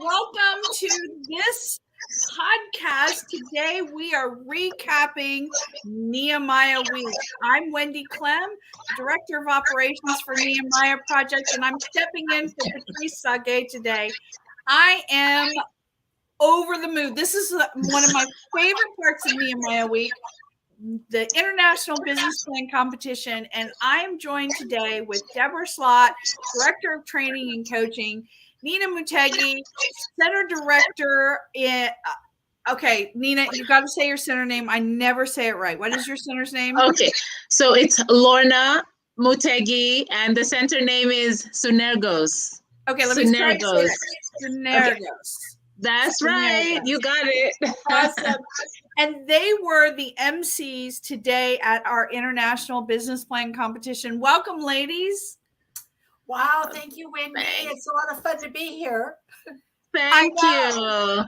welcome to this podcast. Today we are recapping Nehemiah Week. I'm Wendie Klem, Director of Operations for Nehemiah Project, and I'm stepping in for Patrice Sage today. I am over the moon. This is one of my favorite parts of Nehemiah Week, the International Business Plan Competition, and I am joined today with Debra Schlaht, Director of Training and Coaching, Lorna Mutegi, Center Director in okay, Nina, you got to say your center name. I never say it right. What is your center's name? Okay, so it's Lorna Mutegi, and the center name is Sunergos. Okay, let me try to say it. Sunergos. Okay. That's right. You got it. Awesome. And they were the MCs today at our International Business Plan Competition. Welcome, ladies. Wow, thank you, Wendy. It's a lot of fun to be here. Thank you.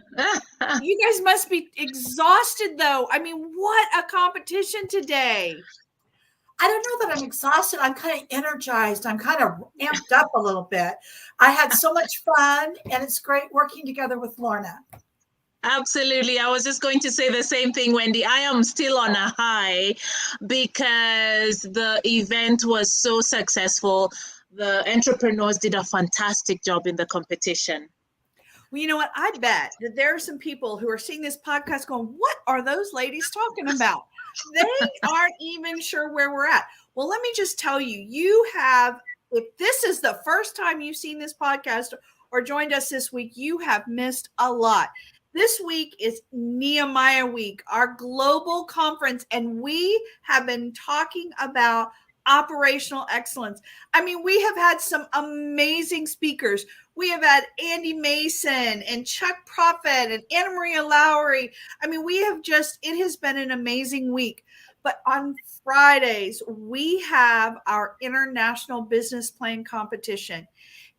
You guys must be exhausted, though. I mean, what a competition today. I don't know that I'm exhausted. I'm kind of energized. I'm kind of amped up a little bit. I had so much fun, and it's great working together with Lorna. Absolutely. I was just going to say the same thing, Wendy. I am still on a high because the event was so successful. The entrepreneurs did a fantastic job in the competition. Well, you know what? I bet that there are some people who are seeing this podcast going, what are those ladies talking about? They aren't even sure where we're at. Well, let me just tell you, if this is the first time you've seen this podcast or joined us this week, you have missed a lot. This week is Nehemiah Week, our global conference, and we have been talking about operational excellence. I mean, we have had some amazing speakers. We have had Andy Mason and Chuck Prophet and Anna Maria Lowry. I mean, it has been an amazing week. But on Fridays, we have our International Business Plan Competition.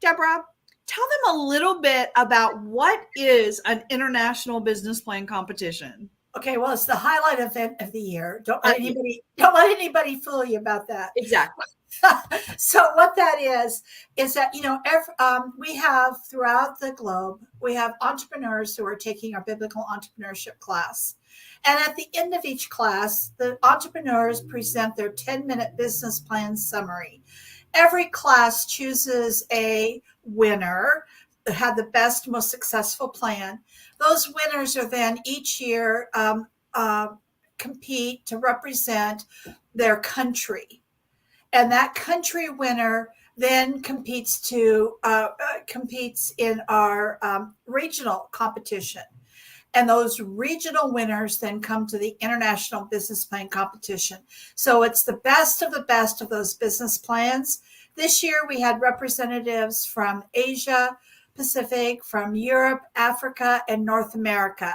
Debra, tell them a little bit about what is an International Business Plan Competition. Okay, well, it's the highlight event of the year. Don't let anybody fool you about that. Exactly. So what that is that, we have throughout the globe, we have entrepreneurs who are taking our biblical entrepreneurship class. And at the end of each class, the entrepreneurs present their 10-minute business plan summary. Every class chooses a winner that had the best, most successful plan. Those winners are then each year compete to represent their country. And that country winner then competes in our regional competition. And those regional winners then come to the International Business Plan Competition. So it's the best of those business plans. This year we had representatives from Asia Pacific, from Europe, Africa, and North America.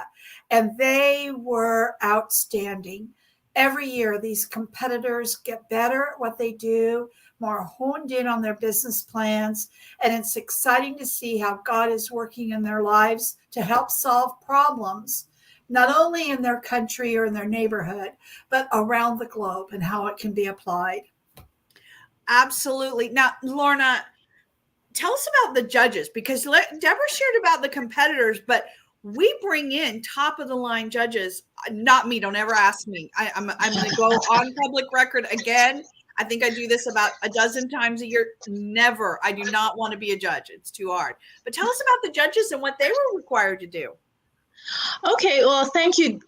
And they were outstanding. Every year, these competitors get better at what they do, more honed in on their business plans. And it's exciting to see how God is working in their lives to help solve problems, not only in their country or in their neighborhood, but around the globe and how it can be applied. Absolutely. Now, Lorna, tell us about the judges, because Debra shared about the competitors, but we bring in top of the line judges. Not me. Don't ever ask me. I'm going to go on public record again. I think I do this about a dozen times a year. Never. I do not want to be a judge. It's too hard. But tell us about the judges and what they were required to do. Okay, well, thank you,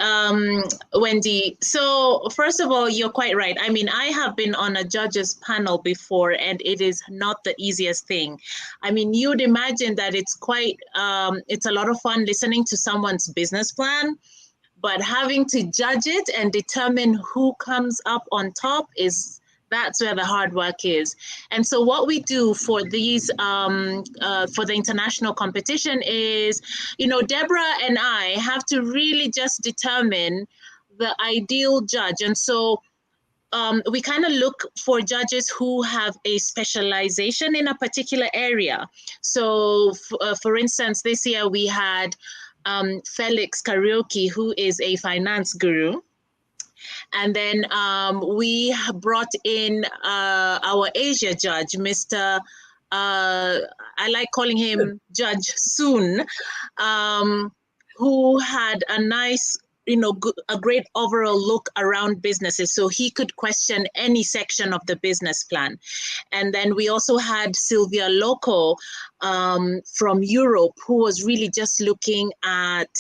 Wendy. So first of all, you're quite right. I mean, I have been on a judges panel before, and it is not the easiest thing. I mean, you'd imagine that it's a lot of fun listening to someone's business plan, but having to judge it and determine who comes up on top that's where the hard work is. And so what we do for these, for the international competition is, Debra and I have to really just determine the ideal judge. And so we kind of look for judges who have a specialization in a particular area. So for instance, this year we had Felix Karaoke, who is a finance guru. And then we brought in our Asia judge, Mr. I like calling him Judge Soon, who had a nice, a great overall look around businesses, so he could question any section of the business plan. And then we also had Sylvia Loco from Europe, who was really just looking at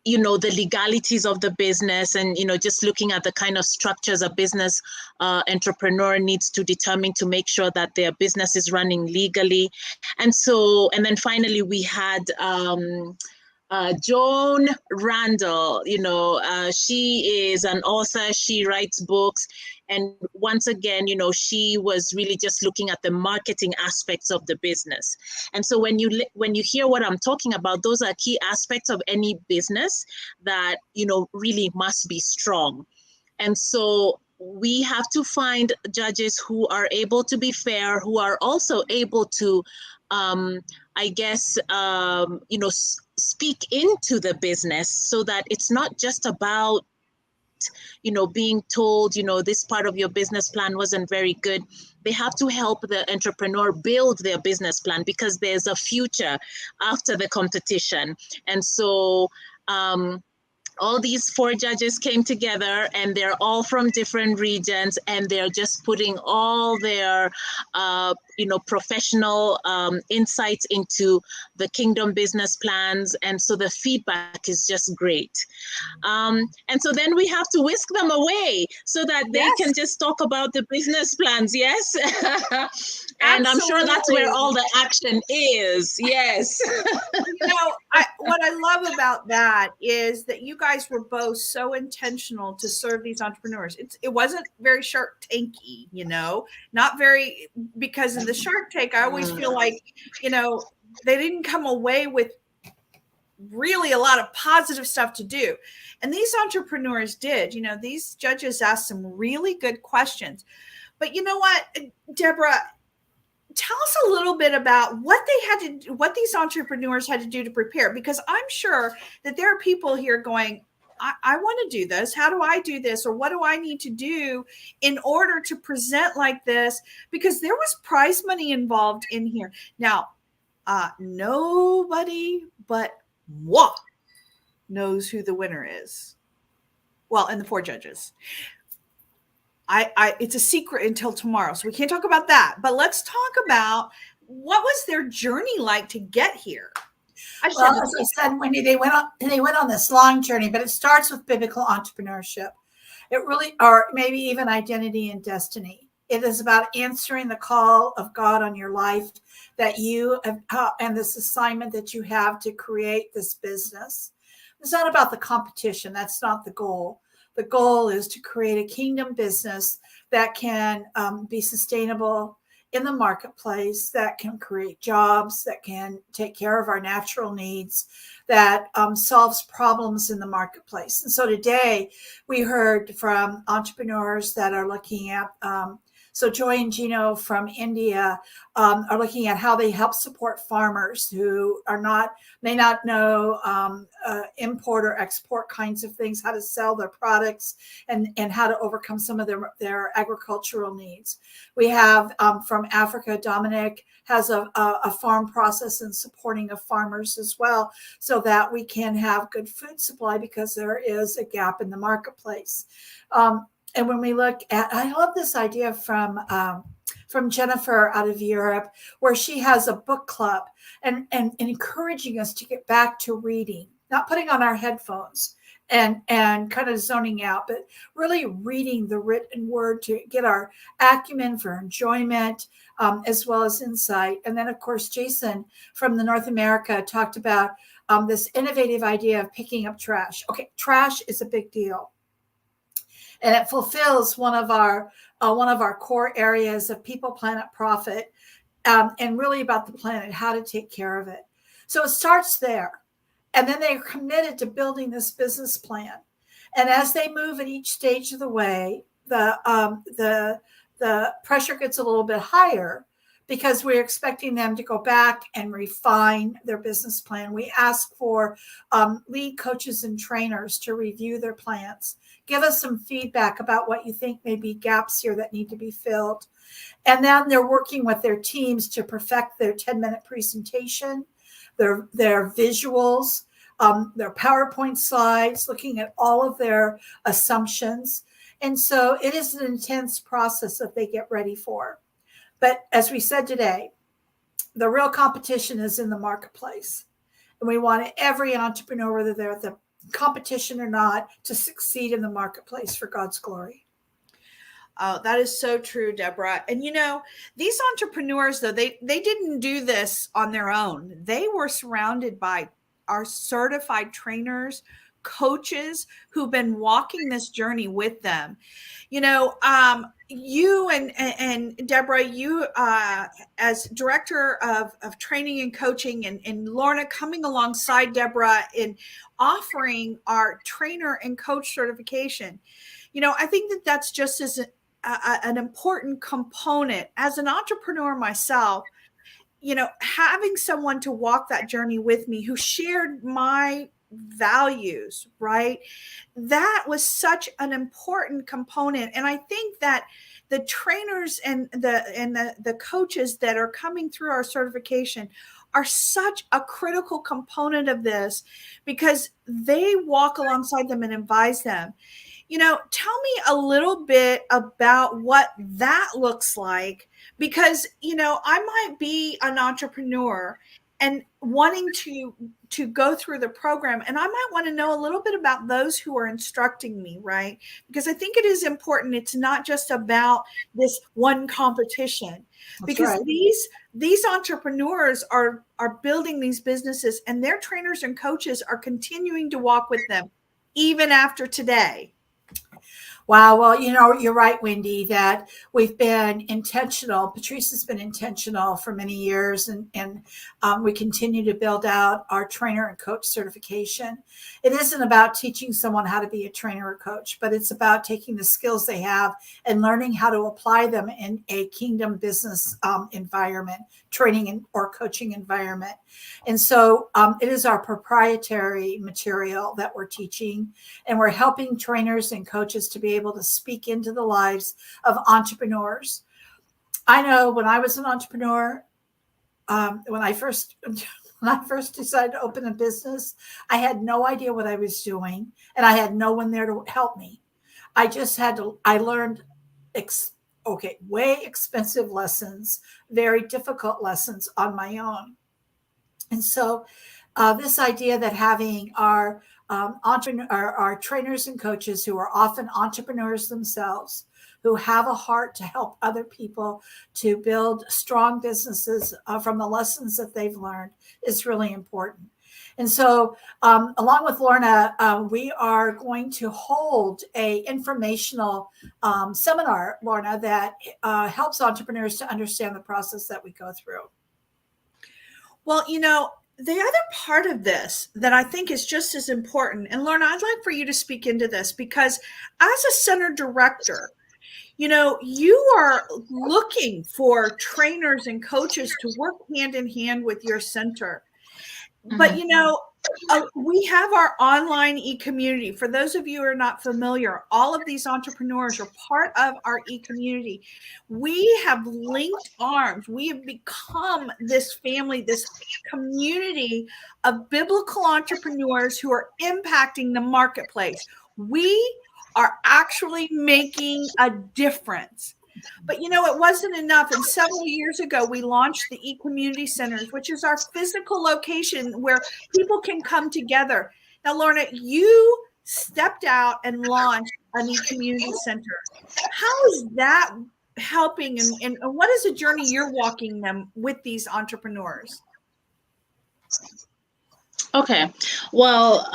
the legalities of the business, and just looking at the kind of structures a business entrepreneur needs to determine to make sure that their business is running legally. And then finally we had Joan Randall. She is an author, she writes books, and once again, she was really just looking at the marketing aspects of the business. And so when you hear what I'm talking about, those are key aspects of any business that really must be strong. And so we have to find judges who are able to be fair, who are also able to speak into the business, so that it's not just about being told, this part of your business plan wasn't very good. They have to help the entrepreneur build their business plan, because there's a future after the competition. And so all these 4 judges came together, and they're all from different regions, and they're just putting all their professional insights into the Kingdom business plans. And so the feedback is just great. And so then we have to whisk them away so that they can just talk about the business plans. Yes. And I'm sure that's where all the action is. Yes. What I love about that is that you guys were both so intentional to serve these entrepreneurs. It wasn't very Shark Tanky, not very, because in the Shark Tank, I always feel like, they didn't come away with really a lot of positive stuff to do. And these entrepreneurs did. These judges asked some really good questions. But you know what, Debra, tell us a little bit about what these entrepreneurs had to do to prepare, because I'm sure that there are people here going, I want to do this. How do I do this? Or what do I need to do in order to present like this? Because there was prize money involved in here. Now, nobody but moi knows who the winner is. Well, and the 4 judges. It's a secret until tomorrow, so we can't talk about that. But let's talk about what was their journey like to get here. As I said, Wendie, they went on this long journey, but it starts with biblical entrepreneurship. It really, or maybe even identity and destiny. It is about answering the call of God on your life that you have, and this assignment that you have to create this business. It's not about the competition. That's not the goal. The goal is to create a kingdom business that can be sustainable in the marketplace, that can create jobs, that can take care of our natural needs, that solves problems in the marketplace. And so today we heard from entrepreneurs that are looking at, so Joy and Jino from India are looking at how they help support farmers who may not know import or export kinds of things, how to sell their products, and how to overcome some of their agricultural needs. We have from Africa, Dominic has a farm process and supporting of farmers as well, so that we can have good food supply, because there is a gap in the marketplace. And when we look at, I love this idea from Jennifer out of Europe, where she has a book club and encouraging us to get back to reading, not putting on our headphones and kind of zoning out, but really reading the written word to get our acumen for enjoyment, as well as insight. And then, of course, Jason from the North America talked about this innovative idea of picking up trash. Okay, trash is a big deal. And it fulfills one of our core areas of people, planet, profit, and really about the planet, how to take care of it. So it starts there. And then they're committed to building this business plan. And as they move at each stage of the way, the pressure gets a little bit higher, because we're expecting them to go back and refine their business plan. We ask for lead coaches and trainers to review their plans. Give us some feedback about what you think may be gaps here that need to be filled. And then they're working with their teams to perfect their 10-minute presentation, their visuals, their PowerPoint slides, looking at all of their assumptions. And so it is an intense process that they get ready for. But as we said today, the real competition is in the marketplace. And we want every entrepreneur, whether they're the competition or not, to succeed in the marketplace for God's glory. Oh, that is so true, Debra. And you know, these entrepreneurs, though, they didn't do this on their own. They were surrounded by our certified trainers, coaches who've been walking this journey with them. You know, you and Debra, you as director of training and coaching, and Lorna coming alongside Debra in offering our trainer and coach certification. You know, I think that that's just as an important component as an entrepreneur myself. You know, having someone to walk that journey with me who shared my values, right? That was such an important component. And I think that the trainers and the coaches that are coming through our certification are such a critical component of this, because they walk alongside them and advise them. You know, tell me a little bit about what that looks like, because, you know, I might be an entrepreneur and wanting to go through the program, and I might want to know a little bit about those who are instructing me, right? Because I think it is important. It's not just about this one competition. That's because right. These entrepreneurs are building these businesses, and their trainers and coaches are continuing to walk with them even after today. Wow. Well, you know, you're right, Wendie, that we've been intentional. Patrice has been intentional for many years, and we continue to build out our trainer and coach certification. It isn't about teaching someone how to be a trainer or coach, but it's about taking the skills they have and learning how to apply them in a kingdom business environment, training or coaching environment. And so it is our proprietary material that we're teaching, and we're helping trainers and coaches to be able to speak into the lives of entrepreneurs. I know when I was an entrepreneur, when I first decided to open a business, I had no idea what I was doing, and I had no one there to help me. I learned way expensive lessons, very difficult lessons on my own. And so this idea that having our trainers and coaches who are often entrepreneurs themselves, who have a heart to help other people to build strong businesses from the lessons that they've learned, is really important. And so along with Lorna, we are going to hold a informational seminar, Lorna, that helps entrepreneurs to understand the process that we go through. Well, you know, the other part of this that I think is just as important, and Lorna, I'd like for you to speak into this, because as a center director, you know, you are looking for trainers and coaches to work hand in hand with your center. But, you know, we have our online e-community. For those of you who are not familiar, all of these entrepreneurs are part of our e-community. We have linked arms. We have become this family, this community of biblical entrepreneurs who are impacting the marketplace. We are actually making a difference. But, you know, it wasn't enough. And several years ago, we launched the e-community centers, which is our physical location where people can come together. Now, Lorna, you stepped out and launched an e-community center. How is that helping? And what is the journey you're walking them with these entrepreneurs? Okay. Well,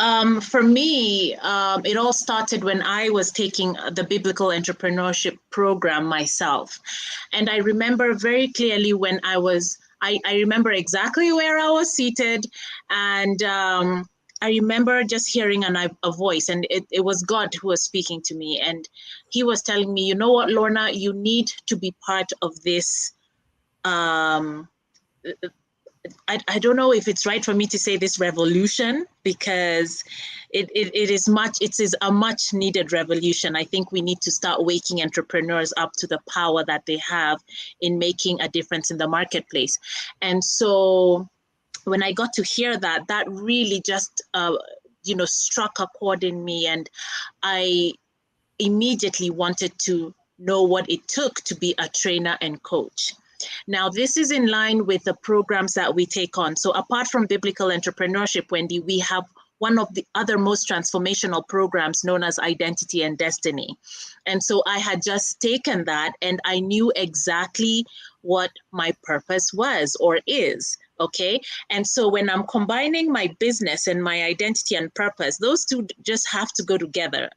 for me, it all started when I was taking the biblical entrepreneurship program myself. And I remember very clearly when I remember exactly where I was seated. And I remember just hearing a voice, and it was God who was speaking to me. And he was telling me, you know what, Lorna, you need to be part of this I don't know if it's right for me to say this revolution, because it is a much needed revolution. I think we need to start waking entrepreneurs up to the power that they have in making a difference in the marketplace. And so when I got to hear that, that really just, struck a chord in me. And I immediately wanted to know what it took to be a trainer and coach. Now, this is in line with the programs that we take on. So apart from biblical entrepreneurship, Wendie, we have one of the other most transformational programs known as Identity and Destiny. And so I had just taken that, and I knew exactly what my purpose was or is. Okay. And so when I'm combining my business and my identity and purpose, those two just have to go together.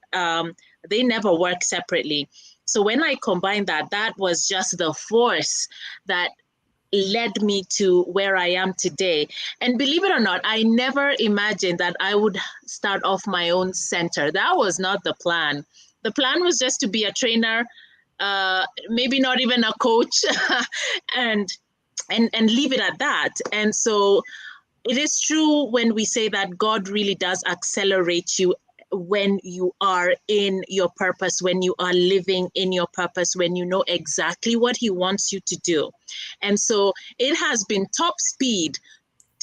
They never work separately. So when I combined that, that was just the force that led me to where I am today. And believe it or not, I never imagined that I would start off my own center. That was not the plan. The plan was just to be a trainer, maybe not even a coach, and leave it at that. And so it is true when we say that God really does accelerate you when you are in your purpose, when you are living in your purpose, when you know exactly what he wants you to do. And so it has been top speed.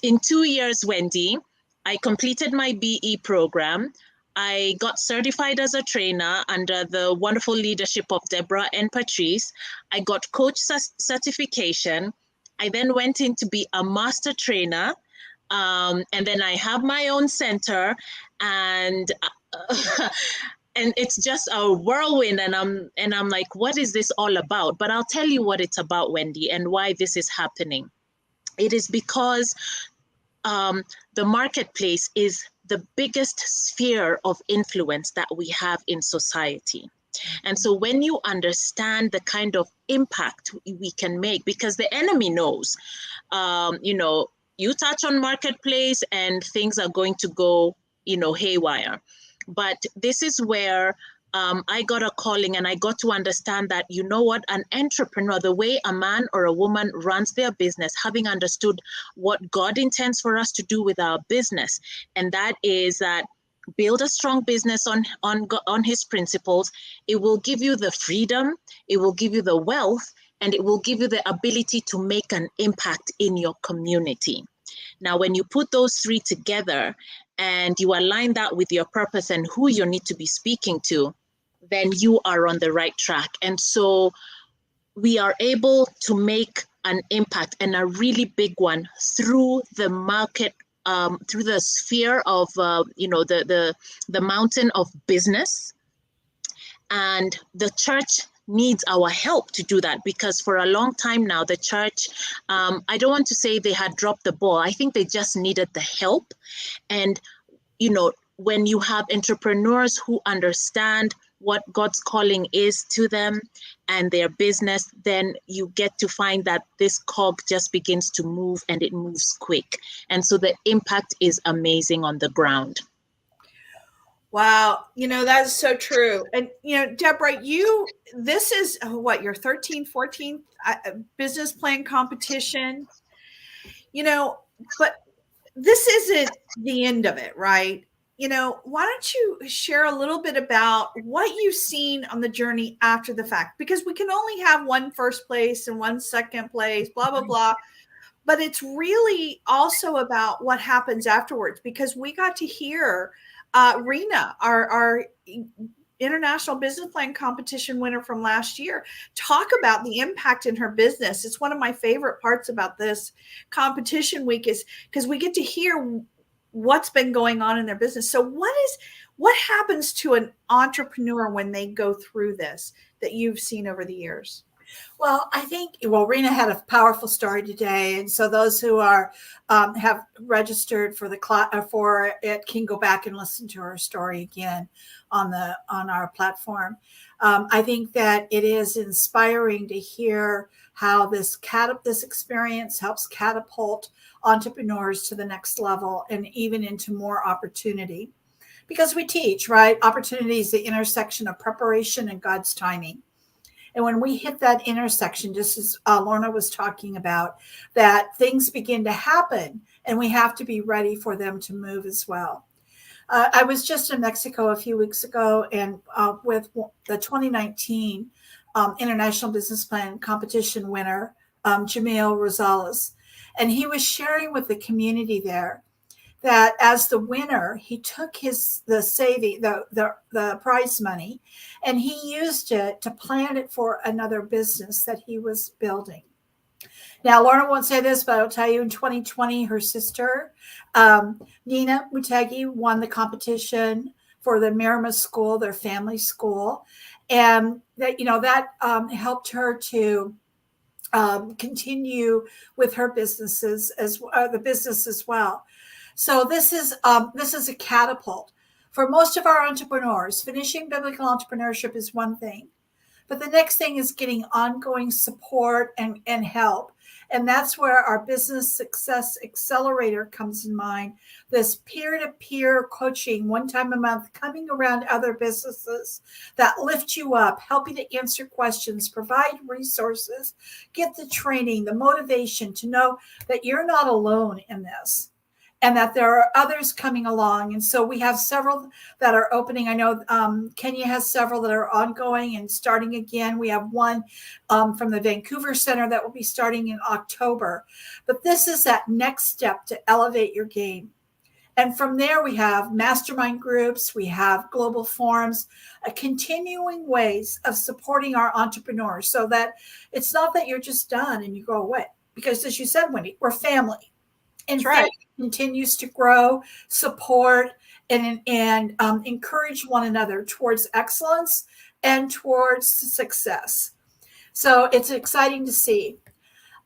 In 2 years, Wendie, I completed my BE program. I got certified as a trainer under the wonderful leadership of Debra and Patrice. I got coach certification. I then went in to be a master trainer. And then I have my own center, and it's just a whirlwind. And I'm like, what is this all about? But I'll tell you what it's about, Wendie, and why this is happening. It is because the marketplace is the biggest sphere of influence that we have in society. And so when you understand the kind of impact we can make, because the enemy knows, you touch on marketplace and things are going to go, haywire. But this is where I got a calling, and I got to understand that, you know what, an entrepreneur, the way a man or a woman runs their business, having understood what God intends for us to do with our business, and that is that build a strong business on his principles. It will give you the freedom, it will give you the wealth, and it will give you the ability to make an impact in your community. Now, when you put those three together and you align that with your purpose and who you need to be speaking to, then you are on the right track. And so we are able to make an impact, and a really big one, through the market, through the sphere of, the mountain of business. And the church needs our help to do that, because for a long time now, the church, I don't want to say they had dropped the ball. I think they just needed the help. And, when you have entrepreneurs who understand what God's calling is to them and their business, then you get to find that this cog just begins to move, and it moves quick. And so the impact is amazing on the ground. Wow. That is so true. And, Debra, this is your 13th, 14th business plan competition, but this isn't the end of it, right? Why don't you share a little bit about what you've seen on the journey after the fact? Because we can only have one first place and one second place, blah, blah, blah. But it's really also about what happens afterwards, because we got to hear Rena, our International Business Plan Competition winner from last year, talk about the impact in her business. It's one of my favorite parts about this competition week, is because we get to hear what's been going on in their business. So what happens to an entrepreneur when they go through this that you've seen over the years? Well, I think, Rena had a powerful story today. And so those who are have registered for it can go back and listen to her story again on our platform. I think that it is inspiring to hear how this experience helps catapult entrepreneurs to the next level and even into more opportunity. Because we teach, right? Opportunity is the intersection of preparation and God's timing. And when we hit that intersection, just as Lorna was talking about, that things begin to happen and we have to be ready for them to move as well. I was just in Mexico a few weeks ago and with the 2019 International Business Plan competition winner, Jamil Rosales. And he was sharing with the community there that as the winner, he took the prize money, and he used it to plan it for another business that he was building. Now, Lorna won't say this, but I'll tell you, in 2020, her sister, Lorna Mutegi, won the competition for the Mirama School, their family school, and that helped her to continue with her businesses as the business as well. So this is a catapult for most of our entrepreneurs. Finishing biblical entrepreneurship is one thing, but the next thing is getting ongoing support and help. And that's where our Business Success Accelerator comes in mind. This peer-to-peer coaching, one time a month, coming around other businesses that lift you up, help you to answer questions, provide resources, get the training, the motivation to know that you're not alone in this, and that there are others coming along. And so we have several that are opening. I know Kenya has several that are ongoing and starting again. We have one from the Vancouver Center that will be starting in October. But this is that next step to elevate your game. And from there, we have mastermind groups, we have global forums, continuing ways of supporting our entrepreneurs so that it's not that you're just done and you go away. Because as you said, Wendie, we're family. And faith continues to grow, support, and encourage one another towards excellence and towards success. So it's exciting to see.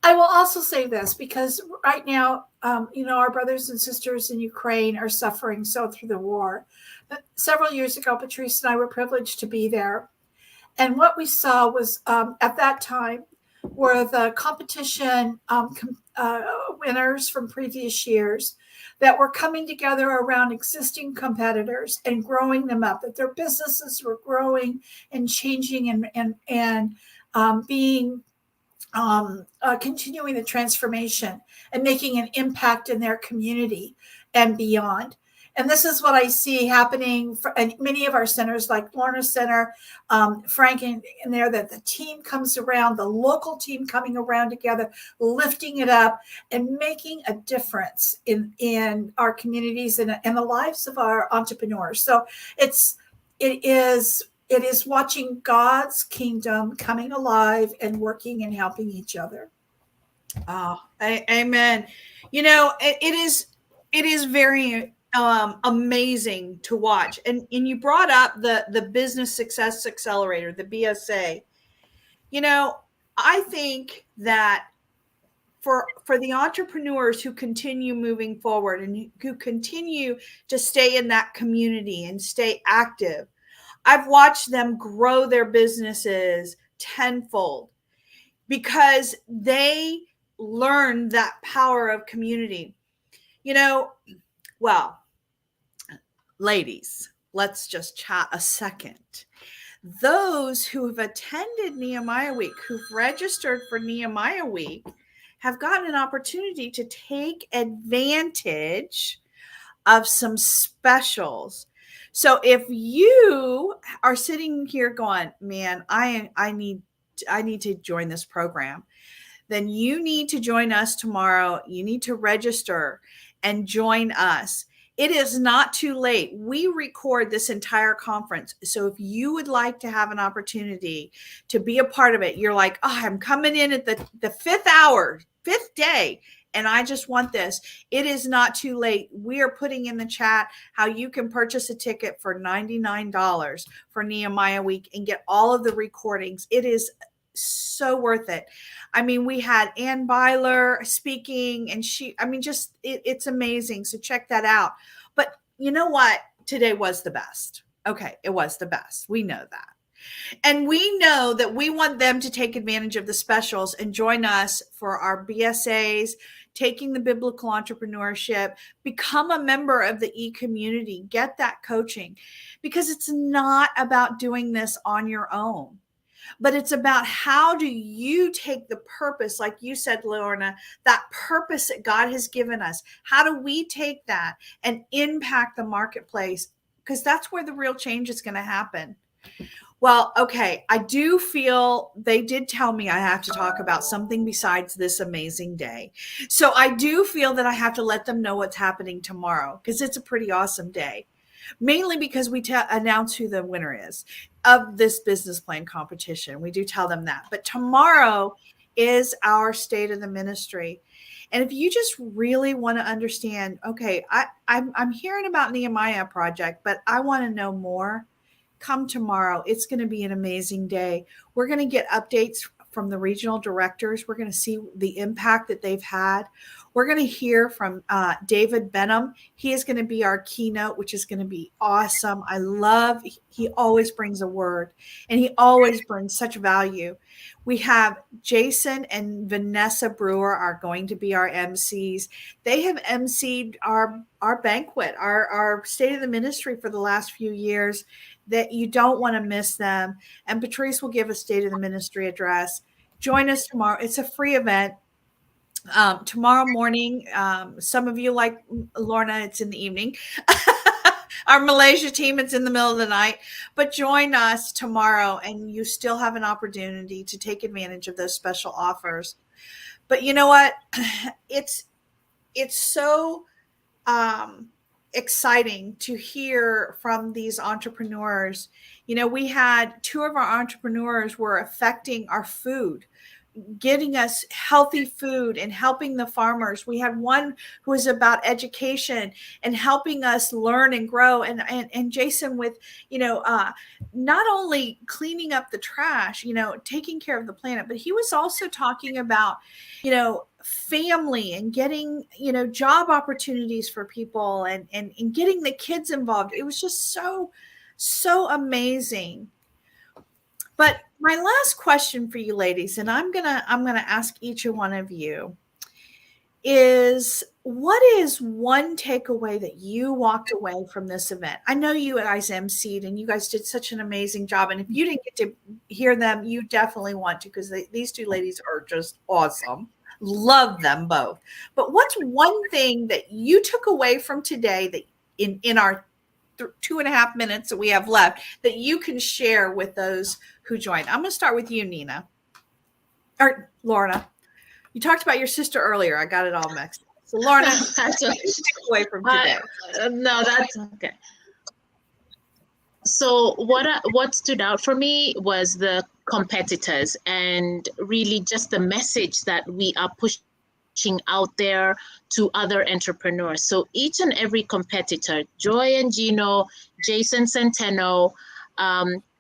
I will also say this, because right now, our brothers and sisters in Ukraine are suffering so through the war. But several years ago, Patrice and I were privileged to be there. And what we saw was at that time were the competition winners from previous years that were coming together around existing competitors and growing them up, that their businesses were growing and changing and being continuing the transformation and making an impact in their community and beyond. And this is what I see happening in many of our centers, like Lorna Center, Frank in there, that the team comes around, the local team coming around together, lifting it up and making a difference in our communities and the lives of our entrepreneurs. So it is watching God's kingdom coming alive and working and helping each other. Oh, amen. It is very amazing to watch. And you brought up the Business Success Accelerator, the BSA. I think that for the entrepreneurs who continue moving forward and who continue to stay in that community and stay active, I've watched them grow their businesses tenfold because they learned that power of community. Well, ladies, let's just chat a second. Those who have attended Nehemiah Week, who've registered for Nehemiah Week, have gotten an opportunity to take advantage of some specials. So if you are sitting here going, man, I need to join this program, then you need to join us tomorrow. You need to register and join us. It is not too late. We record this entire conference. So if you would like to have an opportunity to be a part of it, you're like, oh, I'm coming in at the fifth day, and I just want this. It is not too late. We are putting in the chat how you can purchase a ticket for $99 for Nehemiah Week and get all of the recordings. It is so worth it. I mean, we had Ann Byler speaking, and it's amazing. So check that out. But you know what? Today was the best. Okay. It was the best. We know that. And we know that we want them to take advantage of the specials and join us for our BSAs, taking the biblical entrepreneurship, become a member of the e-community, get that coaching, because it's not about doing this on your own. but it's about how do you take the purpose, like you said, Lorna, that purpose that God has given us. How do we take that and impact the marketplace? Because that's where the real change is going to happen. Well, okay, I do feel they did tell me I have to talk about something besides this amazing day. So I do feel that I have to let them know what's happening tomorrow, because it's a pretty awesome day. Mainly because we announce who the winner is of this business plan competition. We do tell them that. But tomorrow is our State of the Ministry. And if you just really want to understand, okay, I'm hearing about Nehemiah project, but I want to know more, come tomorrow. It's going to be an amazing day. We're going to get updates from the regional directors. We're going to see the impact that they've had. We're going to hear from David Benham. He is going to be our keynote, which is going to be awesome. He always brings a word, and he always brings such value. We have Jason and Vanessa Brewer are going to be our MCs. They have MC'd our banquet, our State of the Ministry for the last few years. That you don't want to miss them. And Patrice will give a State of the Ministry address. Join us tomorrow. It's a free event. Tomorrow morning, some of you like Lorna, it's in the evening. Our Malaysia team, it's in the middle of the night. But join us tomorrow, and you still have an opportunity to take advantage of those special offers. But you know what? It's so exciting to hear from these entrepreneurs. You know, we had 2 of our entrepreneurs were affecting our food, getting us healthy food and helping the farmers. We had one who was about education and helping us learn and grow. And Jason with, not only cleaning up the trash, taking care of the planet, but he was also talking about, family and getting, job opportunities for people and getting the kids involved. It was just so amazing. But my last question for you ladies, and I'm gonna ask each one of you, is what is one takeaway that you walked away from this event? I know you guys emceed and you guys did such an amazing job. And if you didn't get to hear them, you definitely want to, because these 2 ladies are just awesome. Love them both. But what's one thing that you took away from today that in our 2.5 minutes that we have left that you can share with those who joined? I'm going to start with you, Nina. Or Lorna. You talked about your sister earlier. I got it all mixed up. So Lorna, take away from today. No, that's okay. So what stood out for me was the competitors, and really just the message that we are pushing out there to other entrepreneurs. So each and every competitor, Joy and Jino, Jason Centeno,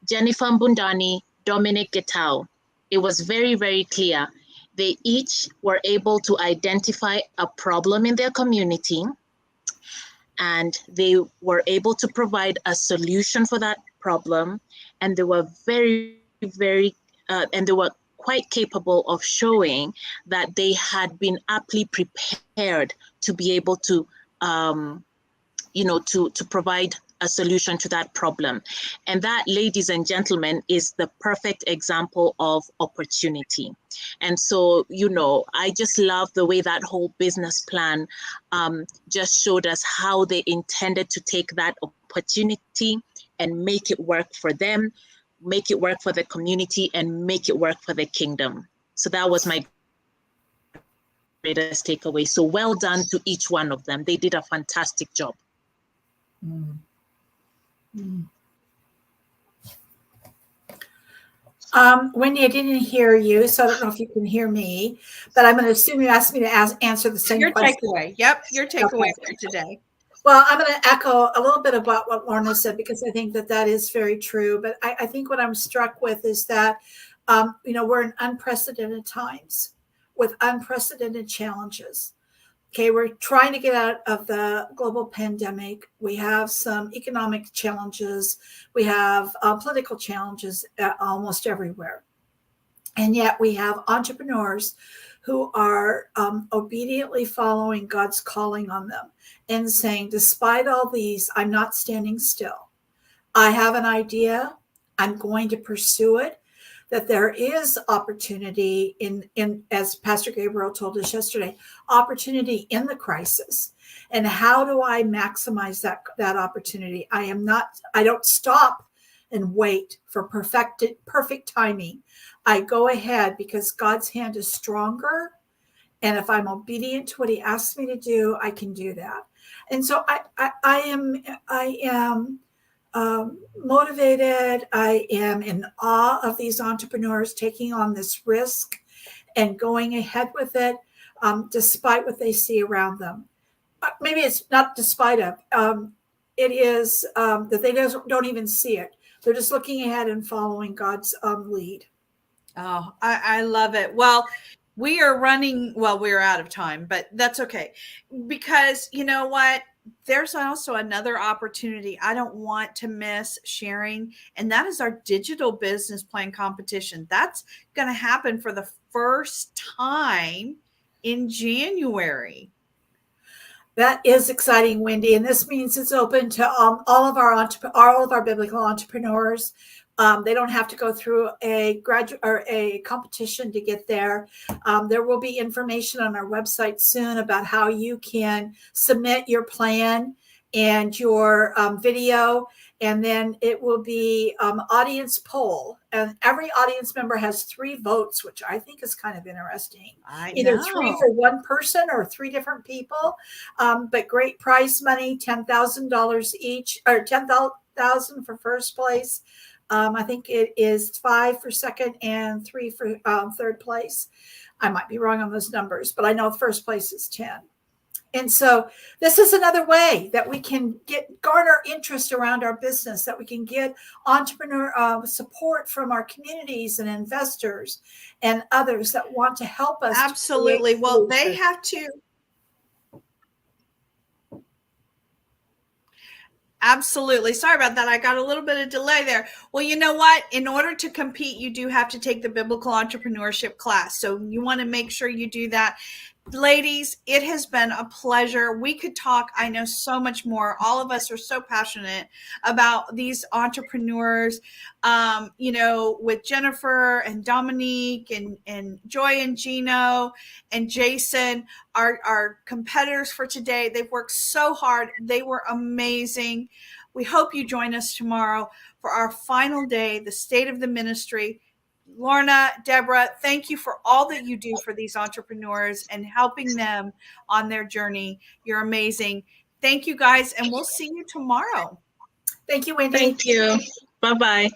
Jennifer Mbundani, Dominic Gitau, it was very, very clear. They each were able to identify a problem in their community, and they were able to provide a solution for that problem. And they were very, very, and they were quite capable of showing that they had been aptly prepared to be able to, to provide a solution to that problem. And that, ladies and gentlemen, is the perfect example of opportunity. And so, I just love the way that whole business plan just showed us how they intended to take that opportunity and make it work for them, make it work for the community, and make it work for the kingdom. So that was my greatest takeaway. So well done to each one of them. They did a fantastic job. Mm. Wendie, I didn't hear you, so I don't know if you can hear me, but I'm going to assume you asked me to answer the same question. Takeaway. Yep, your takeaway for today. Well, I'm going to echo a little bit about what Lorna said, because I think that is very true. But I think what I'm struck with is that, we're in unprecedented times with unprecedented challenges. Okay, we're trying to get out of the global pandemic. We have some economic challenges. We have political challenges almost everywhere. And yet we have entrepreneurs who are obediently following God's calling on them and saying, despite all these, I'm not standing still. I have an idea. I'm going to pursue it. that there is opportunity in as Pastor Gabriel told us yesterday, opportunity in the crisis. And how do I maximize that opportunity? I don't stop and wait for perfect timing. I go ahead because God's hand is stronger. And if I'm obedient to what he asks me to do, I can do that. And so I am motivated. I am in awe of these entrepreneurs taking on this risk and going ahead with it, despite what they see around them. Maybe it's not despite of. It is that they don't even see it. They're just looking ahead and following God's lead. Oh, I love it. Well, we are running. Well, we're out of time, but that's okay. Because you know what? There's also another opportunity I don't want to miss sharing, and that is our digital business plan competition. That's going to happen for the first time in January. That is exciting, Wendie, and this means it's open to all of our biblical entrepreneurs. They don't have to go through a graduate or a competition to get there. There will be information on our website soon about how you can submit your plan and your video, and then it will be audience poll. And every audience member has 3 votes, which I think is kind of interesting. Either 3 for one person or 3 different people. But great prize money, $10,000 each, or $10,000 for first place. I think it is 5 for second and 3 for third place. I might be wrong on those numbers, but I know first place is 10. And so this is another way that we can garner interest around our business, that we can get entrepreneur support from our communities and investors and others that want to help us. Absolutely. Well, they have to. Absolutely. Sorry about that. I got a little bit of delay there. Well, you know what? In order to compete, you do have to take the biblical entrepreneurship class. So you want to make sure you do that. Ladies, it has been a pleasure. We could talk, I know, so much more. All of us are so passionate about these entrepreneurs, with Jennifer and Dominic and Joy and Jino and Jason, our competitors for today. They've worked so hard. They were amazing. We hope you join us tomorrow for our final day, the State of the Ministry. Lorna, Debra, thank you for all that you do for these entrepreneurs and helping them on their journey. You're amazing. Thank you, guys, and we'll see you tomorrow. Thank you, Wendie. Thank you. Bye-bye.